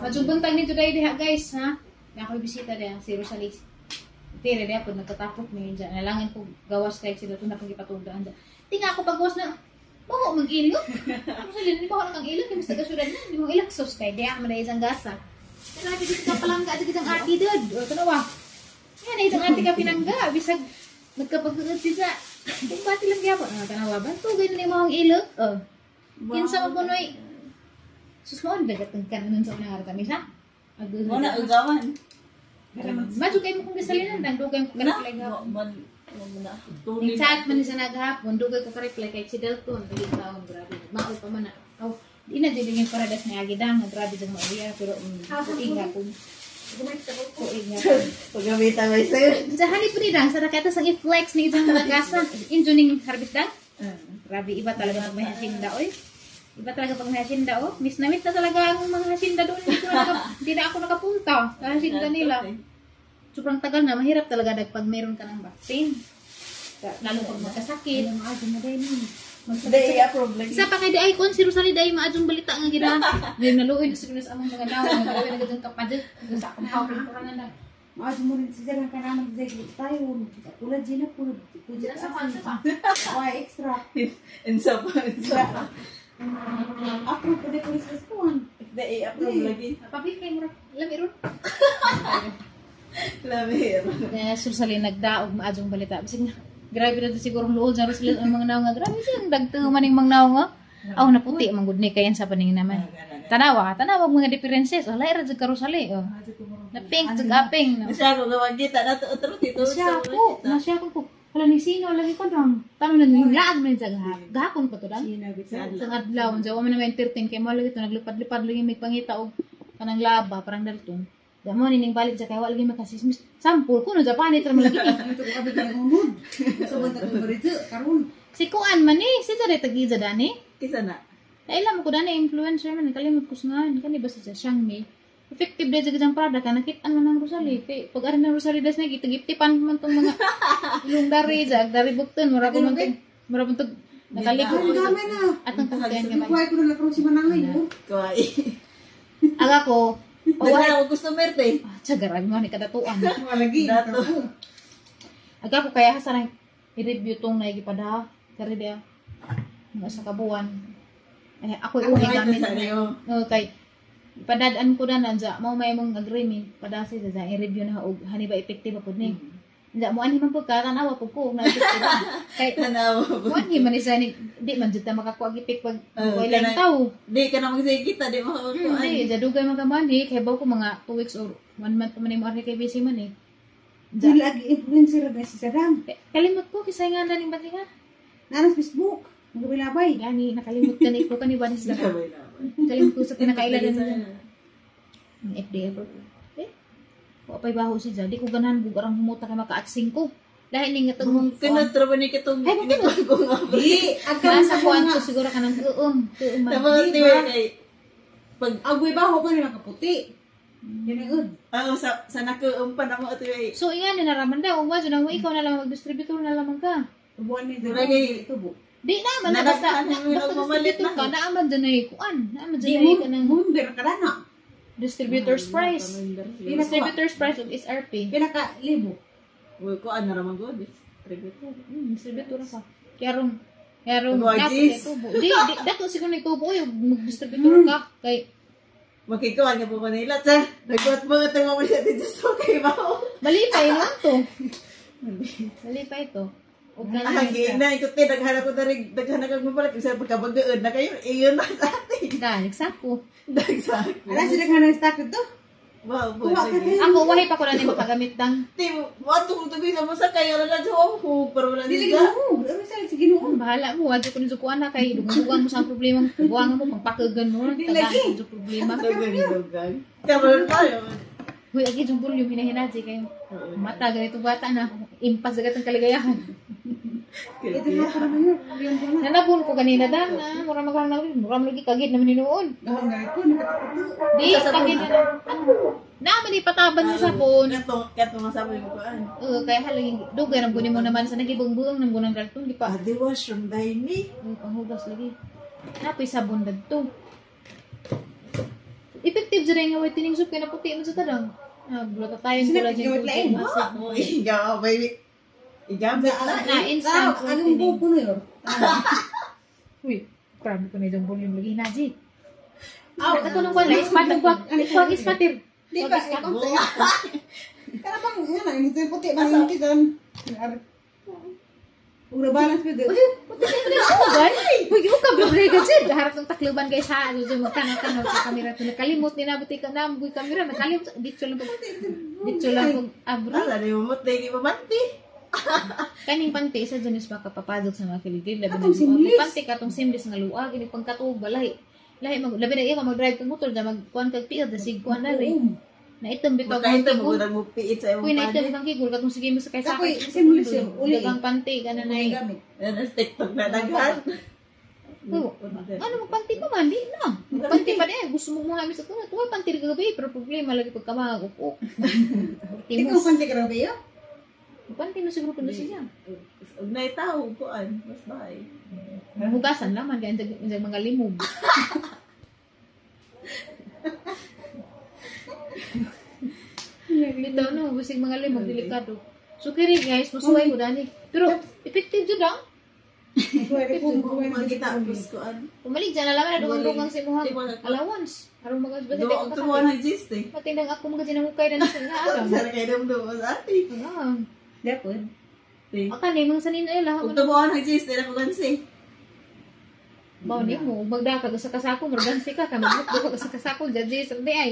Majubuntang ni today diha guys, ha? May ako'y bisita diha, si Rosalie. Tire diha po, nagkatapok niyo dyan. Nalangan po gawas kahit sila ito na pagkipatugdaan dyan. Tinga ako pag gawas na, bago mag-ilo. Rosalie, hindi pa ako nakang-ilo, kaya mas taga-syudad na. Hindi mong ilaksos kay diha, manay isang gasa. Kaya natin dito ka palang ka, dito ang ati dod. O, ito na ba? Yan, itong ati ka pinangga. Bisag, nagkapag-uod siya. Kung bati lang diha po. Tanawa ba? Tugay na yung mga ilo. O. Kinsa magpunoy. Sus mo, dagatang ka na nun sa unang aratamis, ha? Muna, ugawan. Maju kayo mo kung gasalinan, dugay mo ka-reply gahapon. Yung chat man sa naghapon, dugay ko ka-reply kay si Delton. Dili taon, grabe. Maul pa man na. Oh, di na din yung paradas na agidang, grabe dyan mauliya, pero kuig hapon. Kuig hapon. Pagamitan mo sa'yo. Sa hanip po ni Dang, sa rakatas ang i-flex ni isang mga gasa. Injuning harvest Dang. Grabe, iba talaga pag may hasinda, oy. Iba talaga pag may hasinda, oh. Miss na talaga ang mga hasinda doon. Hindi na ako nakapunta sa hasinda nila. Sobrang tagal na, mahirap talaga pag meron ka ng vaccine. Lalo pag magkasakit. Isa pa kay Day Icon, si Rosalie Day, maadjong balita nga gina. Ngayon naluoy na siguro sa among mga daw. Nagawin na gano'n kapadyo. Sa akong hawin ko na lang. Maadjong mo rin siya lang kanamang dahil tayo. Kulad dyan na po. Diyan sa pa. Why extra? Insa pa. Approve po na po sa spoon. Dahil i-approve lagi. Papit kayo mo. Lami ron. Lamir. Kaya Rosalie nagdaog maadjong balita. Bisig na. Grabe na siguro luod sa Rosalie ang mga naw nga. Grabe siya. Dagtuman yung mga naw nga. Aw, naputi. Ang good ni kayan sa paningin naman. Tanawa mga differences. Oh, laira sa Rosalie. Oh. Na pink, aping. Masya ko gawag kita na tuutro dito sa Masya ko. Hala ni sino lagi ko dong. Tanong na yung laag man sa gahapon pa to dang. Sa adlaw, jawa man na entertain kay mo lagi to naglipad-lipad lagi may pangita og kanang laba parang dalton. Damo ni ning balik sa kay wala lagi makasismis. Sampul kuno sa panit ra lagi. Ito ko abot ng humod. So banta ko barito karon. Si Kuan man ni, si Jare tagiza dani. Kisa na. Kailan mo ko dani influencer man kalimot ko nga kani ba sa Xiaomi. Effective din sa gajang product ka nakita man ng Rosalie kay pag ari ng Rosalie das na gitagiptipan man tong mga ilong dari bukton mura ko man tong nakalikot Ang dami na. at ang content nga man. Kuhay ko na nakaroon si Manangay. Kuwai. Aga ko Daghan ako customer te. Tsagarabi mo ni kadatuan. Malagi. Dato. Aga ko kaya sa i-review tong naigipadaha kari dia nga sa kabuan. Ako uwi gamit. Okay. Padadaan ko na nandiya, mau may mong agreement, padasi sa i-review na og hani ba effective po ni. Nandiya mo ani man po ka, tanawa po ko, na effective. Kahit Tanawa po. Wani man isa ni, di man dyan makakuha gipik pag wala yung tao. Di ka na magsige kita, di makakuhaan. Hindi, jadugay magamani, kaya ba ko mga 2 weeks or 1 month pa man yung kay busy man eh. Di lagi influencer na si Saddam. Kalimot ko, kisay nga na rin ba nga? Nanas Facebook. Magbilabay. Yani, nakalimot ka na ikaw ka ni Banis na. Kalimot ko sa pinakailan na ng FDA po. Kung apay baho si Jal, di ko ganahan bugarang humuta kay maka-atsing ko. Dahil ni nga itong Kinatraba ni kitong ko nga. Di. nasa kuwan ko siguro ka ng tuong man. Tapos tiwai kay pag Agway baho pa ni makaputi. Yan ang ud. sa nakuumpan na mo tiwai. So, iyan, naraman daw. Uwa, dyan mo, ikaw na lang mag-distributor na lamang ka. Tubuan ni Lagi. Tubo. Di naman, basta distributor ka, naaman dyan na ikuan. Naaman Di dyan na mo, ikan ng mumber ka na na. distributor's price. Distributor's price of SRP. Pinaka libo. Uy, ko ana ra man go distributor. Distributor ka. Kaya ron, Mga dapat G's. kay tubo. Di, dapat siguro na itubo yung mag-distributor ka. Kay, Makikuan ka po Manila sa nagkuat mo ito mo siya dito sa kay bao. malipay lang to. Malipay to. O Hagi na ikot te daghan ko dari daghan kag mapalit sa pagkabagaan na kayo iyon na sa atin. Dalik sako. Dagsa. Ala sila ka ng stock ito. Wow, po Kuha ka sige. kayo. Ako, wahay pa ko na ni makagamit dang. Tim, wato ko tubi sa masa kayo na lang sa ho pero wala Dili nila. mo. Ano sila sige noon. Bahala mo, wadyo ko ni Zukuan na kay dugang mo sa problema. Buwangan mo, pagpakagan mo. Di Tagaan lagi. mo sa problema. Dugan. Karon tayo. Huy, agi yung volume, hinahinaji kayo. Mata, ganito bata na. Impas agad ang kaligayahan. Ito na para man yun. Nanabun ko kanina dan na. Mura magkano na rin. Mura lagi kagid naman ninuon. Dahon na ito. Nakataputo. Di, kagid na lang. Naman ipataban mo sa phone. Kato masabi mo ko an. Kaya halaging dugay ng bunin mo naman sa nagibong-buong ng bunang galtong. Di pa. Adi washroom dai ni. Panghugas lagi. Napoy sabon dagto. Ipit effective dyan nga white tining soup kaya naputi mo sa tadang. Bulata tayong Sinabi, collagen gawit lain. protein. Igaw, baby. Igamit na. Na instant Ang protein. buko na yun. Uy, grabe ko na yung volume lagi na, Jit. Aw, Ito nung wala, ispatir ko. Huwag ispatir. Di Huwag ba? ispatir. Karabang, yan na, yung puti, bang kita doon. Ura balance ba doon? Puti ka na ako, guys. Huwag yung kablog ka, Jit. Harap ng takluban guys, ha. Ano dyan, magtanong-tanong sa kamera. Ito nakalimot, ninabuti ka na, buhay kamera. Nakalimot. Dito lang pag... Dito lang pag... Abro. Ala, di mo mot, di mo manti. Kaning panty sa Janis makapapadok sa mga kiligid. Labi Atong na simlis. panty katong simlis nga luag. Ini pagkatuog balay. Lahi mag labi na iya ka mag-drive kag motor da magkuan kag piil da sig kuan na rin. Na item bitaw kang Makahita mo kigul. kung nagmupiit sa imong Kuy na item panin. kang kigul katong sige mo sa kay Ako'y sakit. simlis yun. Uli. Dagang panty kana na. gamit. Yan ang TikTok na daghan. Ano magpanty pa man di na. Panty pa di gusto mo mga sa tunay. Tuwa panty gabi pero problema lagi pag kamagupok. Ikaw Timos. panti ka raw ba yun? Panty na siguro kuno siya. Ug naitaw kuan, mas bahay. Hugasan lang man kay ang mga limog. Bitaw no, bisig mga limog delikado. So kiri guys, masuway ko dani. Pero effective jud ang. Pwede kung Kung gawin magkita na pus kuan. Pumalig dyan na lang na dugang si Muhang Di mo na- allowance. Aron mga ba Do ang tumuan ng gist eh. Matindang ako mga ginamukay na nasa nga alam. Sara kay dum do sa ati. Ah, Dapat. akan ni mga sanin ay lah. Ug tumuan ng gist dira ko gansi. Bao ni mo magdaka sa kasako, margansi ka kamot ka sa kasako jadi serde ay.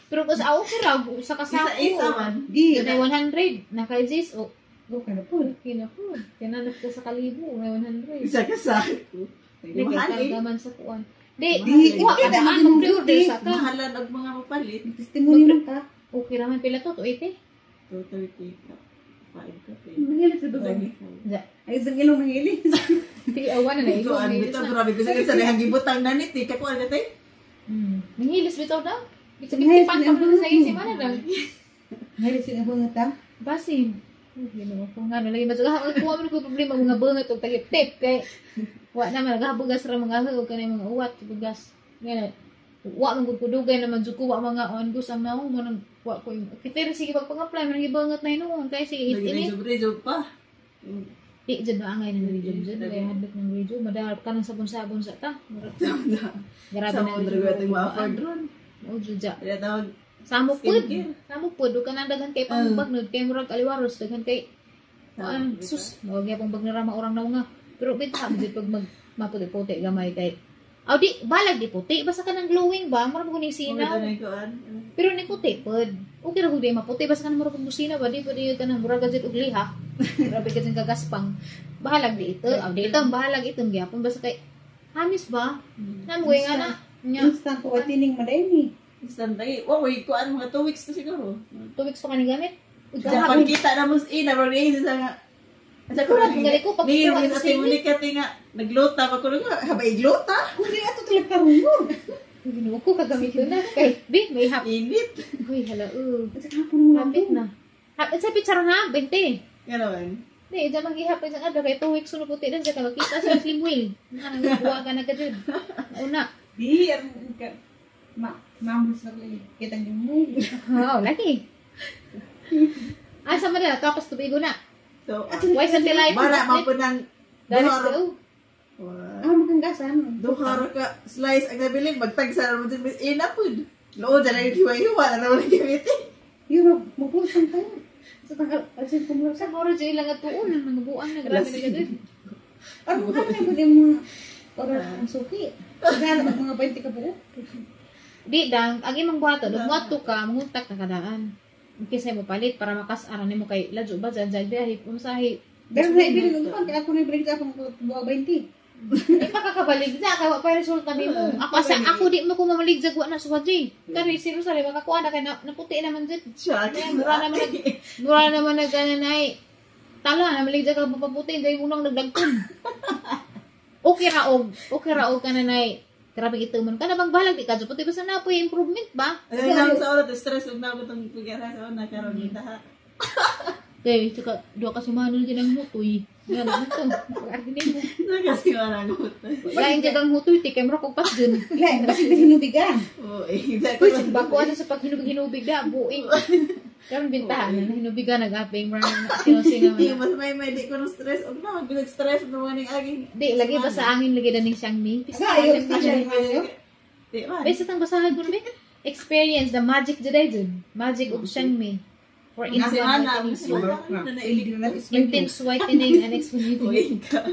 Pero kas ako kira sa kasako. Isa-isa man. Di. Kaya 100 na kay Jis o Okay na po. kina po. Kinanap ka sa kalibo, may 100. Isa ka sa akin ko. Di Mahal eh. ka gaman sa kuan. Di, Di, kuha ka hindi, daan hindi, mag-order hindi. sa ka. Mahalan og mga mapalit. Testimony man ka. Okay naman pila to, 280. 230 ka. 5 ka. Nangilis sa doon. Ja. Ay, isang ilong nangilis. Di awan na Ikaw ang bitaw grabe ko sa dihang gibutang nanit eh kakuan ka tay. Nanghilis bitaw daw. Bisa Nanghilis kita na pantang sa isi mana daw. Nangilis yung bunga ta. Basin. Gino ko nga lagi mas kuha man ko problema mga bangat og tagip tip kay wa na man nagabugas ra mga hug kanay mga uwat bugas. Ngana. Wa man gud kudugay naman jud ko wa mga on go sa mao mo nang wa ko. Kita sige pag-apply man gibangat na inuon kay sige ini. Nagrejob pa. Di jud na angay ng region jud kay hadlok ng region madahal ka ng sabon-sabon sa ta. Grabe Sa na mo drug ating ma-afford ron. O jud ja. Kaya tawag Samok pud. skincare. Samok pud do kanang daghan kay pambagnod kay murag aliwaros daghan kay sus mawag gyapon pag narama orang na nga. Pero bitaw jud pag maputi-puti gamay kay aw di balag di puti basta kanang glowing ba mura mo ni sinaw. Pero ni puti pud. Okay ra gud di maputi basta kanang mura kung busina ba di pud kanang murag jud og liha. Grabe ka gagaspang. Bahalag di ito. Aw di ito bahalag itong gyapon basta kay hamis ba? Namuwi nga na. Nya Instant ko tining madayni. Instant lagi. Wow, kuan mga 2 weeks na siguro. 2 weeks pa kani gamit. Sa pagkita na mo na rin sa nga. Sa ko Kurang gali ko pag Ni kuha rin sa sa sili. Monica tinga naglota pa ko nga habay glota. Hindi ato tulag karungo. Ginuwa ko kagamit yun na. Kay, di, may hap. Init. Uy, hala, At saka hapon mo lang Hapit to. na. Hapit sa pitsara na, 20. Nga naman. Di, dyan maghihapit sa adra. Kaya 2 weeks sunod puti din siya. Makita siya slim wheel. Nangagawa ka na ka dyan. Una. Di, mamos na lang. Kita niyo mo. Oo, lagi. Asa mo na, tapos tubigo na. So, Why sa tilay? bara man po ng Dalis duha ko. Ah, maganggasan. ka slice ang nabiling magtagsa naman din ina pud. Loo dyan ang hiwa-hiwa na naman ang gamitin. Yun, mabusan tayo. Sa tagal, asin kumula sa. Siguro dyan ilang at tuon. Nangabuan na. Grabe na dyan. Ano ka na ba yung mga oras ang suki? Kaya mga 20 ka buo. Di, dang, ang imong buhato. Nagmuato ka, muntak na kadaan. Kisay mo palit para makas-aran mo kay Ladyo ba dyan dyan dyan. Umasahi. Pero na ibili ng kung kaya ako na ibili sa akong buwa 20. Ipakakabalig na, kaya pa resulta ni mo. Ako di mo ko mamaligzag wa na suwa di. Kani sino sa lima kakuha na kay naputi naman dyan. Siya. Mura naman na gana na tala na maligzag ka papaputi dahil unang nagdagkon. Okay raog ka na na grabe ito man ka na bang balag di ka puti basta na po improvement ba? Ay nang sa oras stress ug na ko tong pagara sa una karon kita ha. Kay tsaka do ka sumano din ang mutoy. Yan naman to. Pag-arginin mo. Kasi wala ko. Lain ka kang hutoy, ti kay mura kong pas dun. Lain, kasi hinubigan. Oo, exactly. Uy, sa bako asa sa pag-hinubig da, buing. Karon bintahan na hinubigan nag-aping marang sinusing Yung naman. mas may di ko ng stress. O na, binag-stress na mga aging. Di, lagi ba sa angin, lagi na ning siyang mi. Asa, ayaw sa siya. Di ba? Basta tang basahan ko rin. Experience the magic today, dun. Magic of Xiangmi. For Kasi instant na, whitening, intense whitening and exfoliating. Uy, ka.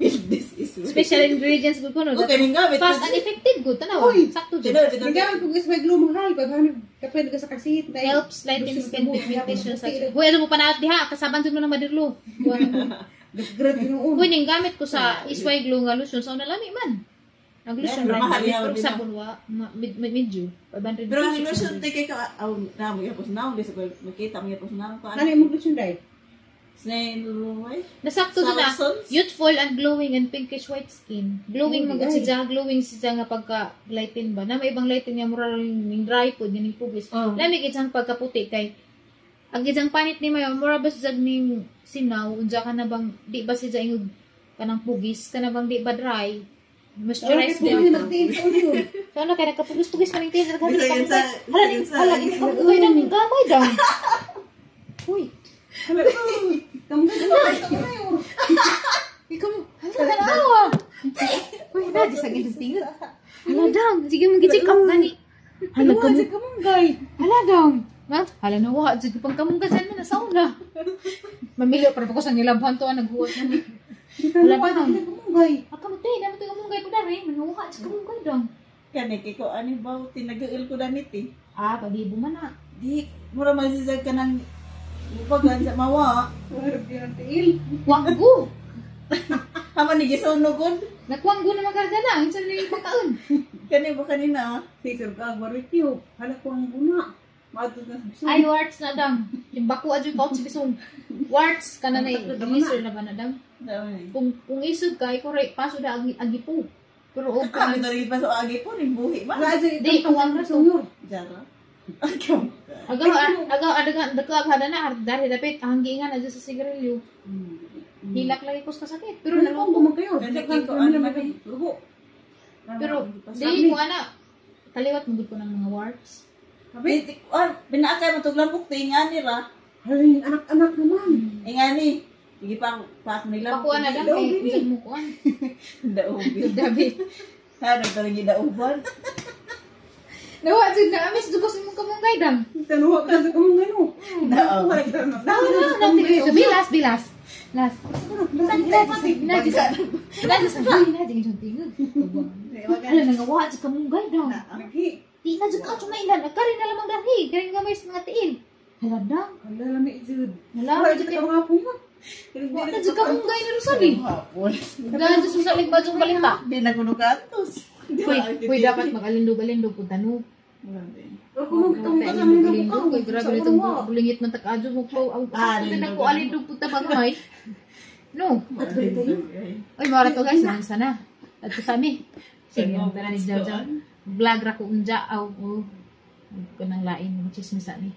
This is Special ingredients good ko no. Okay, nga, Fast and effective good. Tanawa. Uy! Sakto dun. Nagawa ko guys, may glue mahal. Kapag ka sa kasit. Helps lighten skin pigmentation sa Hoy, ano mo pa na diha kasaban jud mo ng madirlo. Grabe noon. Hoy, ning gamit ko sa Isway Glow nga lotion sa nalami man. Nag-lotion Pero right mahal now. yaw Pero din, sabon wa medyo 500 Pero ang pesos. illusion, take ka, na mo yapos na, hindi sa makita mo yapos na. Ano yung mag-lotion dahil? Snail, way? Nasakto na Saracens? youthful and glowing and pinkish white skin. Glowing Oh, magud ay. siya, glowing siya nga pagka lighten ba. Na may ibang lighten nga mura ning dry food ning pugis. Oh. Lami gid sang pagkaputi kay ang gidang panit ni mayo mura ba siya ning sinaw unja ka na bang di ba siya ingog kanang pugis kana bang di ba dry. Moisturize Hindi din. mag-tiin sa ulo. So ano kaya nagkapugis-pugis ka ning tiyan Isa yun sa, Hala, isa yun sa, hala, ikaw dang gamay dang. Uy, Kamu ka na. ikaw mo. Hala ka na awa. Uy, na di sa ganyan tingin. Hala dang, sige mo gid up gani. Hala ka mo. Kamunggay. Hala dang. Ha? Hala na wa, sige pang kamunggasan mo na sauna. Mamili pa ko sa nilabhan to naghuwat na ni. Wala pa dang. Kamunggay. Akamutay, naman ito kamunggay ko na rin. Manuha, sa kamunggay dang. Kani, kiko, ano ba, tinagail ko na niti. Ah, pag-ibo man na. Di, mura masisag ka ng, upagan sa mawa. Warag yan ang tiil. Wanggo. Haman ni Gisono gud. Nagwanggo na magarga na. Ang sabi nila pagkaon. Kani ba kanina? Tikar ka, barbecue. Hala ko ang buna. Maadto na sa biso. Ay, warts na dang. Yung baku adyo couch bisong. Warts ka na na i-laser na ba na dang. Dami. Kung isod ka, ikaw rin, paso na agipo. Pero o Kami ka, na rin pa sa agi po, rin buhi ba? Wala sa Di, itong kuwang pang raso. sunyor. Jara. Agaw. agaw, hada na, dahil dapit, hanggingan na dyan sa sigarilyo. Hilak lagi ko sa kasakit. Pero Pero naluto. naluto mo kayo. Kasi Kasi kiko, ko ano ano ba? naman rubo. Pero, dili ko ana, kaliwat mo ko ng mga warts. Sabi, binaakay mo tuglang bukti, ingani ra. Halin, anak-anak naman. Ingani. Sige pa nila. Pakuan na lang, Daw, kay bini. isod mo kuan. Daubi. Dabi. Ha, nagtalagi dauban. Nawa, dyan na, amis, dugos mo kamunggay dang. Tanuha ka sa kamong gano. Dao. Wala ka na. Natin, bilas, bilas. Las. Alam na nga, wala sa kamunggay daw. Lagi. Di na dyan ka sumailan. Nagkarin na lamang dahi. Karin nga may mga tiil. Haladang. Hala, lami jud. Nalaman Wala dyan ka kayo. mga punga. Wala dyan kamunggay na Rosali. Hapon. Dahil dyan susalig ba dyan balita. Di na kuno kantos. Uy, dapat mag-alindog-alindog po tanong. Pero kung magtungkol sa mga Alindog-alindog. Uy, grabe na itong bulingit ng takadyo mo po. Ang Alindog. ko alindog po tabagay. No. Uy, mara to guys. Naman sana. At sa amin. Sige, ang tara ni Jaw Jaw. Vlog ra ko unja. Aw, ko nang lain. Chismis ani.